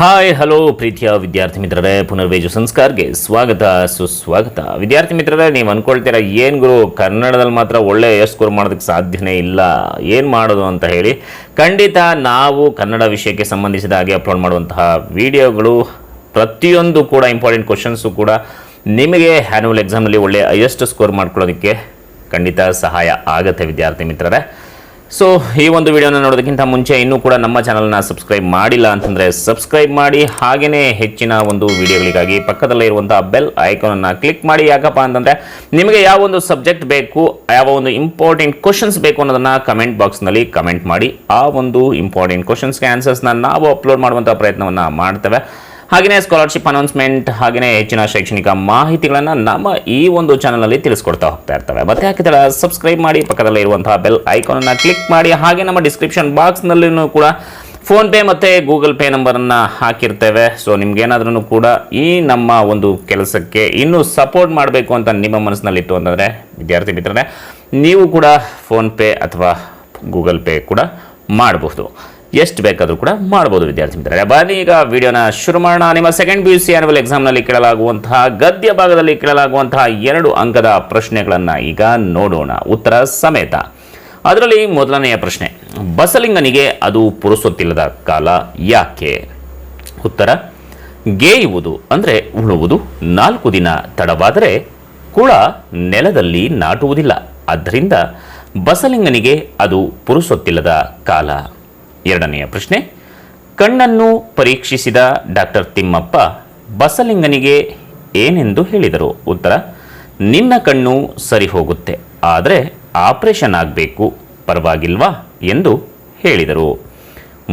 Hi hello ಪ್ರೀತಿಯ ವಿದ್ಯಾರ್ಥಿ ಮಿತ್ರರೇ, ಪುನರ್ವೇಜು ಸಂಸ್ಕಾರ್ಗೆ ಸ್ವಾಗತ ಸುಸ್ವಾಗತ. ವಿದ್ಯಾರ್ಥಿ ಮಿತ್ರರೇ, ನೀವು ಅಂದ್ಕೊಳ್ತೀರಾ ಏನು ಗುರು ಕನ್ನಡದಲ್ಲಿ ಮಾತ್ರ ಒಳ್ಳೆ ಸ್ಕೋರ್ ಮಾಡೋದಕ್ಕೆ ಸಾಧ್ಯನೇ ಇಲ್ಲ, ಏನು ಮಾಡೋದು ಅಂತ ಹೇಳಿ. ಖಂಡಿತ ನಾವು ಕನ್ನಡ ವಿಷಯಕ್ಕೆ ಸಂಬಂಧಿಸಿದ ಹಾಗೆ ಅಪ್ಲೋಡ್ ಮಾಡುವಂತಹ ವಿಡಿಯೋಗಳು ಪ್ರತಿಯೊಂದು ಕೂಡ ಇಂಪಾರ್ಟೆಂಟ್ ಕ್ವಶನ್ಸು ಕೂಡ ನಿಮಗೆ ಆ್ಯನ್ಯುವಲ್ ಎಕ್ಸಾಮ್ನಲ್ಲಿ ಒಳ್ಳೆ ಹೈಯೆಸ್ಟ್ ಸ್ಕೋರ್ ಮಾಡ್ಕೊಳ್ಳೋದಕ್ಕೆ ಖಂಡಿತ ಸಹಾಯ ಆಗುತ್ತೆ ವಿದ್ಯಾರ್ಥಿ ಮಿತ್ರರೇ. ಸೊ ಈ ಒಂದು ವಿಡಿಯೋನ ನೋಡೋದಕ್ಕಿಂತ ಮುಂಚೆ ಇನ್ನೂ ಕೂಡ ನಮ್ಮ ಚಾನಲ್ನ ಸಬ್ಸ್ಕ್ರೈಬ್ ಮಾಡಿಲ್ಲ ಅಂತಂದರೆ ಸಬ್ಸ್ಕ್ರೈಬ್ ಮಾಡಿ, ಹಾಗೆಯೇ ಹೆಚ್ಚಿನ ಒಂದು ವಿಡಿಯೋಗಳಿಗಾಗಿ ಪಕ್ಕದಲ್ಲೇ ಇರುವಂಥ ಬೆಲ್ ಐಕಾನನ್ನು ಕ್ಲಿಕ್ ಮಾಡಿ. ಯಾಕಪ್ಪ ಅಂತಂದರೆ ನಿಮಗೆ ಯಾವ ಒಂದು ಸಬ್ಜೆಕ್ಟ್ ಬೇಕು, ಯಾವ ಒಂದು ಇಂಪಾರ್ಟೆಂಟ್ ಕ್ವಶನ್ಸ್ ಬೇಕು ಅನ್ನೋದನ್ನು ಕಮೆಂಟ್ ಬಾಕ್ಸ್ನಲ್ಲಿ ಕಮೆಂಟ್ ಮಾಡಿ. ಆ ಒಂದು ಇಂಪಾರ್ಟೆಂಟ್ ಕ್ವಶನ್ಸ್ಗೆ ಆನ್ಸರ್ಸ್ನ ನಾವು ಅಪ್ಲೋಡ್ ಮಾಡುವಂಥ ಪ್ರಯತ್ನವನ್ನು ಮಾಡ್ತೇವೆ. ಹಾಗೆಯೇ ಸ್ಕಾಲರ್ಶಿಪ್ ಅನೌನ್ಸ್ಮೆಂಟ್, ಹಾಗೆಯೇ ಹೆಚ್ಚಿನ ಶೈಕ್ಷಣಿಕ ಮಾಹಿತಿಗಳನ್ನು ನಮ್ಮ ಈ ಒಂದು ಚಾನಲಲ್ಲಿ ತಿಳಿಸ್ಕೊಡ್ತಾ ಹೋಗ್ತಾ ಇರ್ತವೆ. ಮತ್ತೆ ಹಾಕಿದ್ರೆ ಸಬ್ಸ್ಕ್ರೈಬ್ ಮಾಡಿ, ಪಕ್ಕದಲ್ಲೇ ಇರುವಂತಹ ಬೆಲ್ ಐಕಾನನ್ನು ಕ್ಲಿಕ್ ಮಾಡಿ. ಹಾಗೆ ನಮ್ಮ ಡಿಸ್ಕ್ರಿಪ್ಷನ್ ಬಾಕ್ಸ್ನಲ್ಲೂ ಕೂಡ ಫೋನ್ಪೇ ಮತ್ತು ಗೂಗಲ್ ಪೇ ನಂಬರನ್ನು ಹಾಕಿರ್ತೇವೆ. ಸೊ ನಿಮ್ಗೇನಾದ್ರೂ ಕೂಡ ಈ ನಮ್ಮ ಒಂದು ಕೆಲಸಕ್ಕೆ ಇನ್ನೂ ಸಪೋರ್ಟ್ ಮಾಡಬೇಕು ಅಂತ ನಿಮ್ಮ ಮನಸ್ಸಿನಲ್ಲಿತ್ತು ಅಂತಂದರೆ ವಿದ್ಯಾರ್ಥಿ ಮಿತ್ರರೇ, ನೀವು ಕೂಡ ಫೋನ್ಪೇ ಅಥವಾ ಗೂಗಲ್ ಪೇ ಕೂಡ ಮಾಡಬಹುದು, ಎಷ್ಟು ಬೇಕಾದರೂ ಕೂಡ ಮಾಡ್ಬೋದು ವಿದ್ಯಾರ್ಥಿ ಮಿತ್ರರೇ. ಬನ್ನಿ ಈಗ ವಿಡಿಯೋನ ಶುರು ಮಾಡೋಣ. ನಿಮ್ಮ ಸೆಕೆಂಡ್ PUC ಆನ್ಯುವಲ್ ಎಕ್ಸಾಮ್ನಲ್ಲಿ ಕೇಳಲಾಗುವಂತಹ ಗದ್ಯ ಭಾಗದಲ್ಲಿ ಕೇಳಲಾಗುವಂತಹ 2 ಅಂಕದ ಪ್ರಶ್ನೆಗಳನ್ನು ಈಗ ನೋಡೋಣ ಉತ್ತರ ಸಮೇತ. ಅದರಲ್ಲಿ ಮೊದಲನೆಯ ಪ್ರಶ್ನೆ, ಬಸಲಿಂಗನಿಗೆ ಅದು ಪುರುಸೊತ್ತಿಲ್ಲದ ಕಾಲ ಯಾಕೆ? ಉತ್ತರ, ಗೇಯುವುದು ಅಂದರೆ ಉಳುವುದು 4 ದಿನ ತಡವಾದರೆ ಕುಳ ನೆಲದಲ್ಲಿ ನಾಟುವುದಿಲ್ಲ, ಆದ್ದರಿಂದ ಬಸಲಿಂಗನಿಗೆ ಅದು ಪುರುಸೊತ್ತಿಲ್ಲದ ಕಾಲ. ಎರಡನೆಯ ಪ್ರಶ್ನೆ, ಕಣ್ಣನ್ನು ಪರೀಕ್ಷಿಸಿದ ಡಾಕ್ಟರ್ ತಿಮ್ಮಪ್ಪ ಬಸಲಿಂಗನಿಗೆ ಏನೆಂದು ಹೇಳಿದರು? ಉತ್ತರ, ನಿನ್ನ ಕಣ್ಣು ಸರಿ ಹೋಗುತ್ತೆ, ಆದರೆ ಆಪರೇಷನ್ ಆಗಬೇಕು, ಪರವಾಗಿಲ್ವಾ ಎಂದು ಹೇಳಿದರು.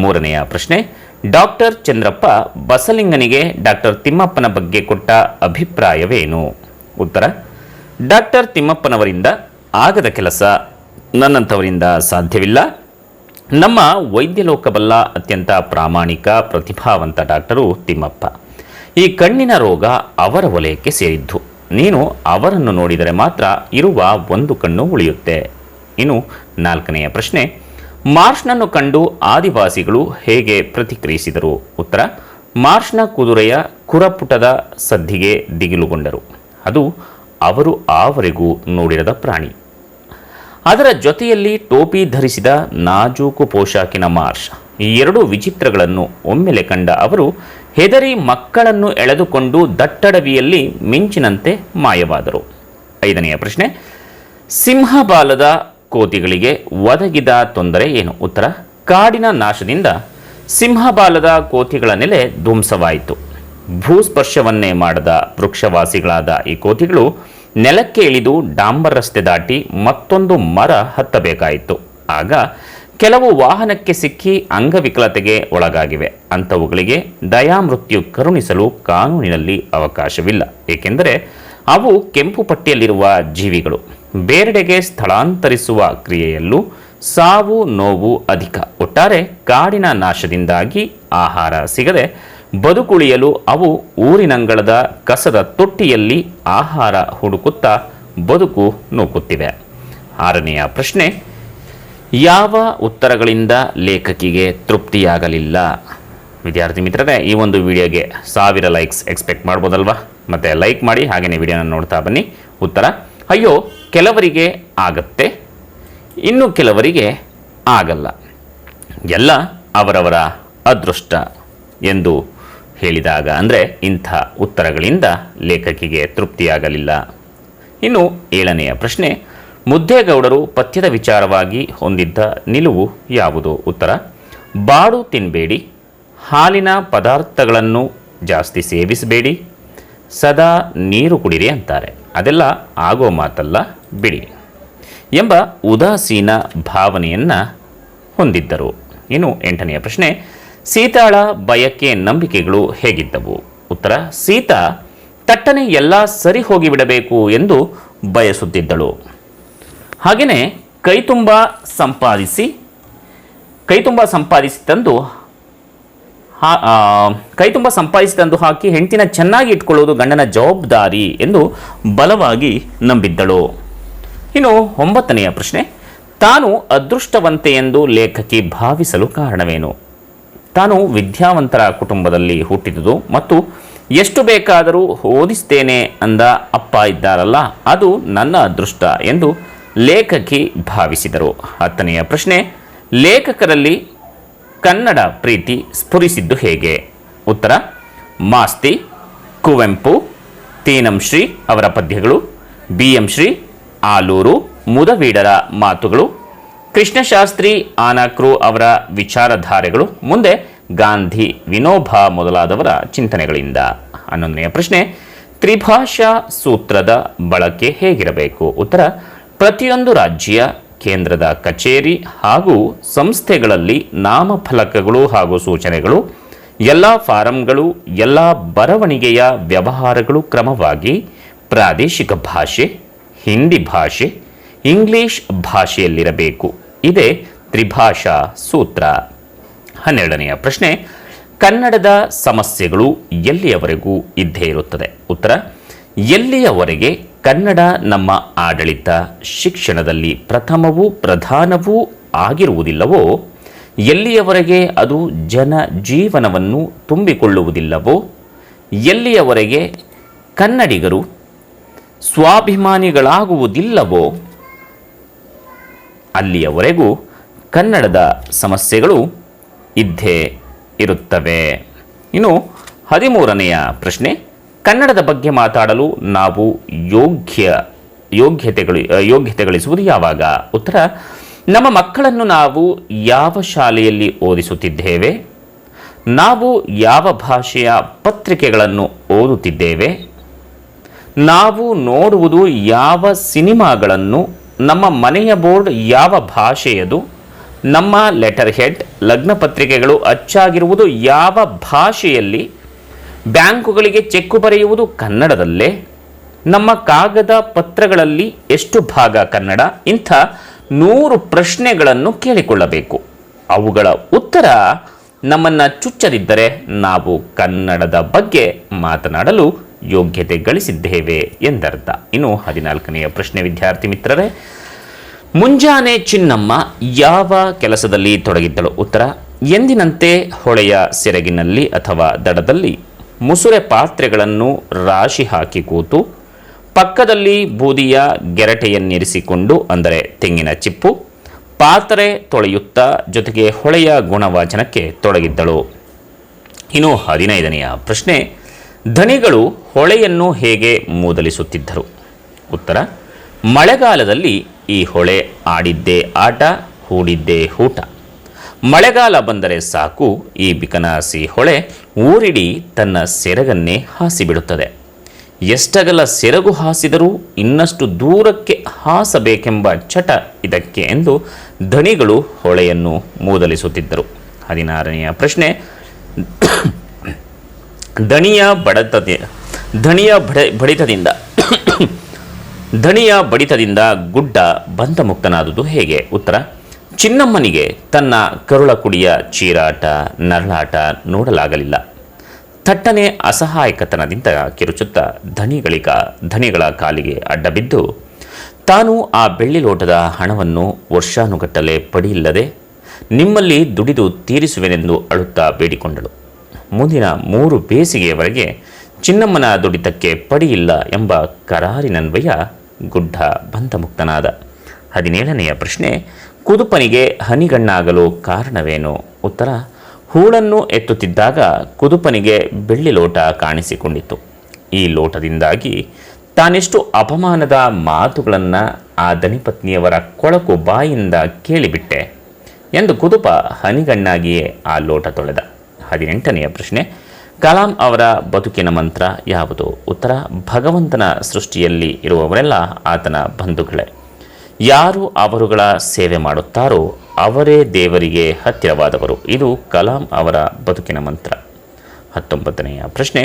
ಮೂರನೆಯ ಪ್ರಶ್ನೆ, ಡಾಕ್ಟರ್ ಚಂದ್ರಪ್ಪ ಬಸಲಿಂಗನಿಗೆ ಡಾಕ್ಟರ್ ತಿಮ್ಮಪ್ಪನ ಬಗ್ಗೆ ಕೊಟ್ಟ ಅಭಿಪ್ರಾಯವೇನು? ಉತ್ತರ, ಡಾಕ್ಟರ್ ತಿಮ್ಮಪ್ಪನವರಿಂದ ಆಗದ ಕೆಲಸ ನನ್ನಂಥವರಿಂದ ಸಾಧ್ಯವಿಲ್ಲ, ನಮ್ಮ ವೈದ್ಯ ಲೋಕಬಲ್ಲ ಅತ್ಯಂತ ಪ್ರಾಮಾಣಿಕ ಪ್ರತಿಭಾವಂತ ಡಾಕ್ಟರು ತಿಮ್ಮಪ್ಪ. ಈ ಕಣ್ಣಿನ ರೋಗ ಅವರ ವಲಯಕ್ಕೆ ಸೇರಿದ್ದು, ನೀನು ಅವರನ್ನು ನೋಡಿದರೆ ಮಾತ್ರ ಇರುವ ಒಂದು ಕಣ್ಣು ಉಳಿಯುತ್ತೆ. ಇನ್ನು ನಾಲ್ಕನೆಯ ಪ್ರಶ್ನೆ, ಮಾರ್ಷ್ನನ್ನು ಕಂಡು ಆದಿವಾಸಿಗಳು ಹೇಗೆ ಪ್ರತಿಕ್ರಿಯಿಸಿದರು? ಉತ್ತರ, ಮಾರ್ಷ್ನ ಕುದುರೆಯ ಕುರಪುಟದ ಸದ್ದಿಗೆ ದಿಗಿಲುಗೊಂಡರು, ಅದು ಅವರು ಆವರೆಗೂ ನೋಡಿರದ ಪ್ರಾಣಿ. ಅದರ ಜೊತೆಯಲ್ಲಿ ಟೋಪಿ ಧರಿಸಿದ ನಾಜೂಕು ಪೋಷಾಕಿನ ಮಾರ್ಷ್, ಈ 2 ವಿಚಿತ್ರಗಳನ್ನು ಒಮ್ಮೆಲೆ ಕಂಡ ಅವರು ಹೆದರಿ ಮಕ್ಕಳನ್ನು ಎಳೆದುಕೊಂಡು ದಟ್ಟಡವಿಯಲ್ಲಿ ಮಿಂಚಿನಂತೆ ಮಾಯವಾದರು. ಐದನೆಯ ಪ್ರಶ್ನೆ, ಸಿಂಹಬಾಲದ ಕೋತಿಗಳಿಗೆ ಒದಗಿದ ತೊಂದರೆ ಏನು? ಉತ್ತರ, ಕಾಡಿನ ನಾಶದಿಂದ ಸಿಂಹಬಾಲದ ಕೋತಿಗಳ ನೆಲೆ ಧ್ವಂಸವಾಯಿತು. ಭೂಸ್ಪರ್ಶವನ್ನೇ ಮಾಡದ ವೃಕ್ಷವಾಸಿಗಳಾದ ಈ ಕೋತಿಗಳು ನೆಲಕ್ಕೆ ಇಳಿದು ಡಾಂಬರ್ ರಸ್ತೆ ದಾಟಿ ಮತ್ತೊಂದು ಮರ ಹತ್ತಬೇಕಾಯಿತು. ಆಗ ಕೆಲವು ವಾಹನಕ್ಕೆ ಸಿಕ್ಕಿ ಅಂಗವಿಕಲತೆಗೆ ಒಳಗಾಗಿವೆ. ಅಂಥವುಗಳಿಗೆ ದಯಾಮೃತ್ಯು ಕರುಣಿಸಲು ಕಾನೂನಿನಲ್ಲಿ ಅವಕಾಶವಿಲ್ಲ, ಏಕೆಂದರೆ ಅವು ಕೆಂಪು ಪಟ್ಟಿಯಲ್ಲಿರುವ ಜೀವಿಗಳು. ಬೇರೆಡೆಗೆ ಸ್ಥಳಾಂತರಿಸುವ ಕ್ರಿಯೆಯಲ್ಲೂ ಸಾವು ನೋವು ಅಧಿಕ. ಒಟ್ಟಾರೆ ಕಾಡಿನ ನಾಶದಿಂದಾಗಿ ಆಹಾರ ಸಿಗದೆ ಬದುಕುಳಿಯಲು ಅವು ಊರಿನಂಗಳದ ಕಸದ ತೊಟ್ಟಿಯಲ್ಲಿ ಆಹಾರ ಹುಡುಕುತ್ತಾ ಬದುಕು ನೂಕುತ್ತಿವೆ. ಆರನೆಯ ಪ್ರಶ್ನೆ, ಯಾವ ಉತ್ತರಗಳಿಂದ ಲೇಖಕಿಗೆ ತೃಪ್ತಿಯಾಗಲಿಲ್ಲ? ವಿದ್ಯಾರ್ಥಿ ಮಿತ್ರರೇ, ಈ ಒಂದು ವಿಡಿಯೋಗೆ 1000 ಲೈಕ್ಸ್ ಎಕ್ಸ್ಪೆಕ್ಟ್ ಮಾಡ್ಬೋದಲ್ವಾ? ಮತ್ತು ಲೈಕ್ ಮಾಡಿ, ಹಾಗೆಯೇ ವಿಡಿಯೋನ ನೋಡ್ತಾ ಬನ್ನಿ. ಉತ್ತರ, ಅಯ್ಯೋ ಕೆಲವರಿಗೆ ಆಗತ್ತೆ, ಇನ್ನು ಕೆಲವರಿಗೆ ಆಗಲ್ಲ, ಎಲ್ಲ ಅವರವರ ಅದೃಷ್ಟ ಎಂದು ಹೇಳಿದಾಗ ಅಂದರೆ ಇಂಥ ಉತ್ತರಗಳಿಂದ ಲೇಖಕಿಗೆ ತೃಪ್ತಿಯಾಗಲಿಲ್ಲ. ಇನ್ನು 7ನೆಯ ಪ್ರಶ್ನೆ, ಮುದ್ದೇಗೌಡರು ಪಥ್ಯದ ವಿಚಾರವಾಗಿ ಹೊಂದಿದ್ದ ನಿಲುವು ಯಾವುದು? ಉತ್ತರ, ಬಾಡು ತಿನ್ನಬೇಡಿ, ಹಾಲಿನ ಪದಾರ್ಥಗಳನ್ನು ಜಾಸ್ತಿ ಸೇವಿಸಬೇಡಿ, ಸದಾ ನೀರು ಕುಡಿರಿ ಅಂತಾರೆ, ಅದೆಲ್ಲ ಆಗೋ ಮಾತಲ್ಲ ಬಿಡಿ ಎಂಬ ಉದಾಸೀನ ಭಾವನೆಯನ್ನು ಹೊಂದಿದ್ದರು. ಇನ್ನು 8ನೆಯ ಪ್ರಶ್ನೆ, ಸೀತಾಳ ಬಯಕೆ ನಂಬಿಕೆಗಳು ಹೇಗಿದ್ದವು? ಉತ್ತರ, ಸೀತಾ ತಟ್ಟನೆ ಎಲ್ಲ ಸರಿ ಹೋಗಿಬಿಡಬೇಕು ಎಂದು ಬಯಸುತ್ತಿದ್ದಳು. ಹಾಗೆಯೇ ಕೈತುಂಬ ಸಂಪಾದಿಸಿ ತಂದು ಹಾಕಿ ಹೆಂಡತಿನ ಚೆನ್ನಾಗಿ ಇಟ್ಕೊಳ್ಳುವುದು ಗಂಡನ ಜವಾಬ್ದಾರಿ ಎಂದು ಬಲವಾಗಿ ನಂಬಿದ್ದಳು. ಇನ್ನು 9ನೆಯ ಪ್ರಶ್ನೆ, ತಾನು ಅದೃಷ್ಟವಂತೆ ಎಂದು ಲೇಖಕಿ ಭಾವಿಸಲು ಕಾರಣವೇನು? ತಾನು ವಿದ್ಯಾವಂತರ ಕುಟುಂಬದಲ್ಲಿ ಹುಟ್ಟಿದುದು ಮತ್ತು ಎಷ್ಟು ಬೇಕಾದರೂ ಓದಿಸ್ತೇನೆ ಅಂದ ಅಪ್ಪ ಇದ್ದಾರಲ್ಲ, ಅದು ನನ್ನ ಅದೃಷ್ಟ ಎಂದು ಲೇಖಕಿ ಭಾವಿಸಿದರು. 10ನೆಯ ಪ್ರಶ್ನೆ, ಲೇಖಕರಲ್ಲಿ ಕನ್ನಡ ಪ್ರೀತಿ ಸ್ಫುರಿಸಿದ್ದು ಹೇಗೆ? ಉತ್ತರ: ಮಾಸ್ತಿ, ಕುವೆಂಪು, ತೀನಂ ಶ್ರೀ ಅವರ ಪದ್ಯಗಳು, BM ಶ್ರೀ, ಆಲೂರು, ಮುದವೀಡರ ಮಾತುಗಳು, ಕೃಷ್ಣಶಾಸ್ತ್ರಿ ಆನಕ್ರು ಅವರ ವಿಚಾರಧಾರೆಗಳು, ಮುಂದೆ ಗಾಂಧಿ, ವಿನೋಬಾ ಮೊದಲಾದವರ ಚಿಂತನೆಗಳಿಂದ. 11ನೆಯ ಪ್ರಶ್ನೆ, ತ್ರಿಭಾಷಾ ಸೂತ್ರದ ಬಳಕೆ ಹೇಗಿರಬೇಕು? ಉತ್ತರ: ಪ್ರತಿಯೊಂದು ರಾಜ್ಯ, ಕೇಂದ್ರದ ಕಚೇರಿ ಹಾಗೂ ಸಂಸ್ಥೆಗಳಲ್ಲಿ ನಾಮಫಲಕಗಳು ಹಾಗೂ ಸೂಚನೆಗಳು, ಎಲ್ಲ ಫಾರಂಗಳು, ಎಲ್ಲ ಬರವಣಿಗೆಯ ವ್ಯವಹಾರಗಳು ಕ್ರಮವಾಗಿ ಪ್ರಾದೇಶಿಕ ಭಾಷೆ, ಹಿಂದಿ ಭಾಷೆ, ಇಂಗ್ಲಿಷ್ ಭಾಷೆಯಲ್ಲಿರಬೇಕು. ಇದೇ ತ್ರಿಭಾಷಾ ಸೂತ್ರ. 12ನೆಯ ಪ್ರಶ್ನೆ, ಕನ್ನಡದ ಸಮಸ್ಯೆಗಳು ಎಲ್ಲಿಯವರೆಗೂ ಇದ್ದೇ ಇರುತ್ತದೆ? ಉತ್ತರ: ಎಲ್ಲಿಯವರೆಗೆ ಕನ್ನಡ ನಮ್ಮ ಆಡಳಿತ, ಶಿಕ್ಷಣದಲ್ಲಿ ಪ್ರಥಮವೂ ಪ್ರಧಾನವೂ ಆಗಿರುವುದಿಲ್ಲವೋ, ಎಲ್ಲಿಯವರೆಗೆ ಅದು ಜನ ಜೀವನವನ್ನು ತುಂಬಿಕೊಳ್ಳುವುದಿಲ್ಲವೋ, ಎಲ್ಲಿಯವರೆಗೆ ಕನ್ನಡಿಗರು ಸ್ವಾಭಿಮಾನಿಗಳಾಗುವುದಿಲ್ಲವೋ, ಅಲ್ಲಿಯವರೆಗೂ ಕನ್ನಡದ ಸಮಸ್ಯೆಗಳು ಇದ್ದೇ ಇರುತ್ತವೆ. ಇನ್ನು 13ನೆಯ ಪ್ರಶ್ನೆ, ಕನ್ನಡದ ಬಗ್ಗೆ ಮಾತಾಡಲು ನಾವು ಯೋಗ್ಯತೆ ಗಳಿಸುವುದು ಯಾವಾಗ? ಉತ್ತರ: ನಮ್ಮ ಮಕ್ಕಳನ್ನು ನಾವು ಯಾವ ಶಾಲೆಯಲ್ಲಿ ಓದಿಸುತ್ತಿದ್ದೇವೆ, ನಾವು ಯಾವ ಭಾಷೆಯ ಪತ್ರಿಕೆಗಳನ್ನು ಓದುತ್ತಿದ್ದೇವೆ, ನಾವು ನೋಡುವುದು ಯಾವ ಸಿನಿಮಾಗಳನ್ನು, ನಮ್ಮ ಮನೆಯ ಬೋರ್ಡ್ ಯಾವ ಭಾಷೆಯದು, ನಮ್ಮ ಲೆಟರ್ ಹೆಡ್, ಲಗ್ನ ಪತ್ರಿಕೆಗಳು ಅಚ್ಚಾಗಿರುವುದು ಯಾವ ಭಾಷೆಯಲ್ಲಿ, ಬ್ಯಾಂಕುಗಳಿಗೆ ಚೆಕ್ಕು ಬರೆಯುವುದು ಕನ್ನಡದಲ್ಲೇ, ನಮ್ಮ ಕಾಗದ ಪತ್ರಗಳಲ್ಲಿ ಎಷ್ಟು ಭಾಗ ಕನ್ನಡ? ಇಂಥ 100 ಪ್ರಶ್ನೆಗಳನ್ನು ಕೇಳಿಕೊಳ್ಳಬೇಕು. ಅವುಗಳ ಉತ್ತರ ನಮ್ಮನ್ನು ಚುಚ್ಚದಿದ್ದರೆ ನಾವು ಕನ್ನಡದ ಬಗ್ಗೆ ಮಾತನಾಡಲು ಯೋಗ್ಯತೆ ಗಳಿಸಿದ್ದೇವೆ ಎಂದರ್ಥ. ಇನ್ನು 14ನೆಯ ಪ್ರಶ್ನೆ, ವಿದ್ಯಾರ್ಥಿ ಮಿತ್ರರೇ, ಮುಂಜಾನೆ ಚಿನ್ನಮ್ಮ ಯಾವ ಕೆಲಸದಲ್ಲಿ ತೊಡಗಿದ್ದಳು? ಉತ್ತರ: ಎಂದಿನಂತೆ ಹೊಳೆಯ ಸೆರಗಿನಲ್ಲಿ ಅಥವಾ ದಡದಲ್ಲಿ ಮುಸುರೆ ಪಾತ್ರೆಗಳನ್ನು ರಾಶಿ ಹಾಕಿ ಕೂತು, ಪಕ್ಕದಲ್ಲಿ ಬೂದಿಯ ಗೆರಟೆಯನ್ನಿರಿಸಿಕೊಂಡು, ಅಂದರೆ ತೆಂಗಿನ ಚಿಪ್ಪು, ಪಾತ್ರೆ ತೊಳೆಯುತ್ತಾ ಜೊತೆಗೆ ಹೊಳೆಯ ಗುಣವಾಚನಕ್ಕೆ ತೊಡಗಿದ್ದಳು. ಇನ್ನು 15ನೆಯ ಪ್ರಶ್ನೆ, ಧನಿಗಳು ಹೊಳೆಯನ್ನು ಹೇಗೆ ಮೂದಲಿಸುತ್ತಿದ್ದರು? ಉತ್ತರ: ಮಳೆಗಾಲದಲ್ಲಿ ಈ ಹೊಳೆ ಆಡಿದ್ದೇ ಆಟ, ಹೂಡಿದ್ದೇ ಹೂಟ. ಮಳೆಗಾಲ ಬಂದರೆ ಸಾಕು, ಈ ಬಿಕನಾಸಿ ಹೊಳೆ ಊರಿಡೀ ತನ್ನ ಸೆರಗನ್ನೇ ಹಾಸಿಬಿಡುತ್ತದೆ. ಎಷ್ಟಗಲ ಸೆರಗು ಹಾಸಿದರೂ ಇನ್ನಷ್ಟು ದೂರಕ್ಕೆ ಹಾಸಬೇಕೆಂಬ ಚಟ ಇದಕ್ಕೆ ಎಂದು ಧನಿಗಳು ಹೊಳೆಯನ್ನು ಮೂದಲಿಸುತ್ತಿದ್ದರು. 16ನೆಯ ಪ್ರಶ್ನೆ, ಧಣಿಯ ಬಡಿತದಿಂದ ಗುಡ್ಡ ಬಂಧಮುಕ್ತನಾದುದು ಹೇಗೆ? ಉತ್ತರ: ಚಿನ್ನಮ್ಮನಿಗೆ ತನ್ನ ಕರುಳ ಕುಡಿಯ ಚೀರಾಟ, ನರಳಾಟ ನೋಡಲಾಗಲಿಲ್ಲ. ಥಟ್ಟನೆ ಅಸಹಾಯಕತನದಿಂದ ಕಿರುಚುತ್ತಾ ಧನಿಗಳ ಕಾಲಿಗೆ ಅಡ್ಡಬಿದ್ದು, ತಾನು ಆ ಬೆಳ್ಳಿ ಲೋಟದ ಹಣವನ್ನು ವರ್ಷಾನುಗಟ್ಟಲೆ ಪಡಿಯಿಲ್ಲದೆ ನಿಮ್ಮಲ್ಲಿ ದುಡಿದು ತೀರಿಸುವೆನೆಂದು ಅಳುತ್ತಾ ಬೇಡಿಕೊಂಡಳು. ಮುಂದಿನ 3 ಬೇಸಿಗೆಯವರೆಗೆ ಚಿನ್ನಮ್ಮನ ದುಡಿತಕ್ಕೆ ಪಡಿಯಿಲ್ಲ ಎಂಬ ಕರಾರಿನನ್ವಯ ಗುಡ್ಡ ಬಂಧಮುಕ್ತನಾದ. 17ನೆಯ ಪ್ರಶ್ನೆ, ಕುದುಪನಿಗೆ ಹನಿಗಣ್ಣಾಗಲು ಕಾರಣವೇನು? ಉತ್ತರ: ಹೂಳನ್ನು ಎತ್ತುತ್ತಿದ್ದಾಗ ಕುದುಪನಿಗೆ ಬೆಳ್ಳಿ ಲೋಟ ಕಾಣಿಸಿಕೊಂಡಿತು. ಈ ಲೋಟದಿಂದಾಗಿ ತಾನೆಷ್ಟು ಅಪಮಾನದ ಮಾತುಗಳನ್ನು ಆ ದಣಿಪತ್ನಿಯವರ ಕೊಳಕು ಬಾಯಿಂದ ಕೇಳಿಬಿಟ್ಟೆ ಎಂದು ಕುದುಪ ಹನಿಗಣ್ಣಾಗಿಯೇ ಆ ಲೋಟ ತೊಳೆದ. 18ನೆಯ ಪ್ರಶ್ನೆ, ಕಲಾಂ ಅವರ ಬದುಕಿನ ಮಂತ್ರ ಯಾವುದು? ಉತ್ತರ: ಭಗವಂತನ ಸೃಷ್ಟಿಯಲ್ಲಿ ಇರುವವರೆಲ್ಲ ಆತನ ಬಂಧುಗಳೇ. ಯಾರು ಅವರುಗಳ ಸೇವೆ ಮಾಡುತ್ತಾರೋ ಅವರೇ ದೇವರಿಗೆ ಹತ್ತಿರವಾದವರು. ಇದು ಕಲಾಂ ಅವರ ಬದುಕಿನ ಮಂತ್ರ. 19ನೆಯ ಪ್ರಶ್ನೆ,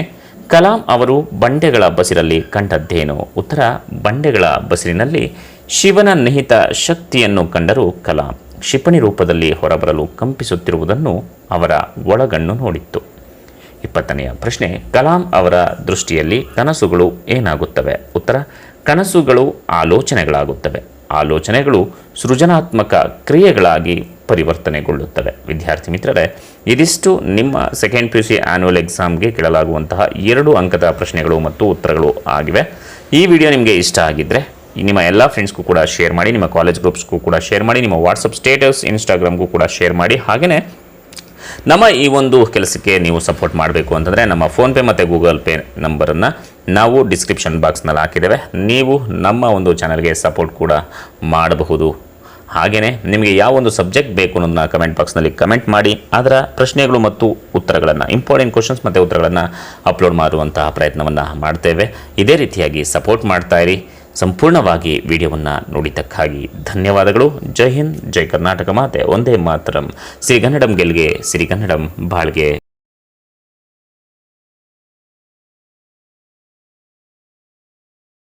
ಕಲಾಂ ಅವರು ಬಂಡೆಗಳ ಬಸಿರಲ್ಲಿ ಕಂಡದ್ದೇನು? ಉತ್ತರ: ಬಂಡೆಗಳ ಬಸಿರಿನಲ್ಲಿ ಶಿವನ ನಿಹಿತ ಶಕ್ತಿಯನ್ನು ಕಂಡರೂ ಕಲಾಂ ಕ್ಷಿಪಣಿ ರೂಪದಲ್ಲಿ ಹೊರಬರಲು ಕಂಪಿಸುತ್ತಿರುವುದನ್ನು ಅವರ ಒಳಗಣ್ಣು ನೋಡಿತ್ತು. 20ನೆಯ ಪ್ರಶ್ನೆ, ಕಲಾಂ ಅವರ ದೃಷ್ಟಿಯಲ್ಲಿ ಕನಸುಗಳು ಏನಾಗುತ್ತವೆ? ಉತ್ತರ: ಕನಸುಗಳು ಆಲೋಚನೆಗಳಾಗುತ್ತವೆ. ಆಲೋಚನೆಗಳು ಸೃಜನಾತ್ಮಕ ಕ್ರಿಯೆಗಳಾಗಿ ಪರಿವರ್ತನೆಗೊಳ್ಳುತ್ತವೆ. ವಿದ್ಯಾರ್ಥಿ ಮಿತ್ರರೇ, ಇದಿಷ್ಟು ನಿಮ್ಮ ಸೆಕೆಂಡ್ PUC ಆನ್ಯುವಲ್ ಎಕ್ಸಾಮ್ಗೆ ಕೇಳಲಾಗುವಂತಹ 2 ಅಂಕದ ಪ್ರಶ್ನೆಗಳು ಮತ್ತು ಉತ್ತರಗಳು ಆಗಿವೆ. ಈ ವಿಡಿಯೋ ನಿಮಗೆ ಇಷ್ಟ ಆಗಿದ್ದರೆ ನಿಮ್ಮ ಎಲ್ಲ ಫ್ರೆಂಡ್ಸ್ಗೂ ಕೂಡ ಶೇರ್ ಮಾಡಿ, ನಿಮ್ಮ ಕಾಲೇಜ್ ಗ್ರೂಪ್ಸ್ಗೂ ಕೂಡ ಶೇರ್ ಮಾಡಿ, ನಿಮ್ಮ ವಾಟ್ಸಪ್ ಸ್ಟೇಟಸ್, ಇನ್ಸ್ಟಾಗ್ರಾಮ್ಗೂ ಕೂಡ ಶೇರ್ ಮಾಡಿ. ಹಾಗೆಯೇ ನಮ್ಮ ಈ ಒಂದು ಕೆಲಸಕ್ಕೆ ನೀವು ಸಪೋರ್ಟ್ ಮಾಡಬೇಕು ಅಂತಂದರೆ ನಮ್ಮ ಫೋನ್ಪೇ ಮತ್ತು ಗೂಗಲ್ ಪೇ ನಂಬರನ್ನು ನಾವು ಡಿಸ್ಕ್ರಿಪ್ಷನ್ ಬಾಕ್ಸ್ನಲ್ಲಿ ಹಾಕಿದ್ದೇವೆ. ನೀವು ನಮ್ಮ ಒಂದು ಚಾನಲ್ಗೆ ಸಪೋರ್ಟ್ ಕೂಡ ಮಾಡಬಹುದು. ಹಾಗೆಯೇ ನಿಮಗೆ ಯಾವ ಒಂದು ಸಬ್ಜೆಕ್ಟ್ ಬೇಕು ಅನ್ನೋದನ್ನ ಕಮೆಂಟ್ ಬಾಕ್ಸ್ನಲ್ಲಿ ಕಮೆಂಟ್ ಮಾಡಿ, ಅದರ ಪ್ರಶ್ನೆಗಳು ಮತ್ತು ಉತ್ತರಗಳನ್ನು, ಇಂಪಾರ್ಟೆಂಟ್ ಕ್ವಶನ್ಸ್ ಮತ್ತು ಉತ್ತರಗಳನ್ನು ಅಪ್ಲೋಡ್ ಮಾಡುವಂತಹ ಪ್ರಯತ್ನವನ್ನು ಮಾಡ್ತೇವೆ. ಇದೇ ರೀತಿಯಾಗಿ ಸಪೋರ್ಟ್ ಮಾಡ್ತಾ ಇರಿ. ಸಂಪೂರ್ಣವಾಗಿ ವಿಡಿಯೋವನ್ನು ನೋಡಿದ್ದಕ್ಕಾಗಿ ಧನ್ಯವಾದಗಳು. ಜೈ ಹಿಂದ್, ಜೈ ಕರ್ನಾಟಕ ಮಾತೆ, ಒಂದೇ ಮಾತರಂ. ಸಿರಿಗನ್ನಡಂ ಗೆಲ್ಗೆ, ಸಿರಿಗನ್ನಡಂ ಬಾಳ್ಗೆ.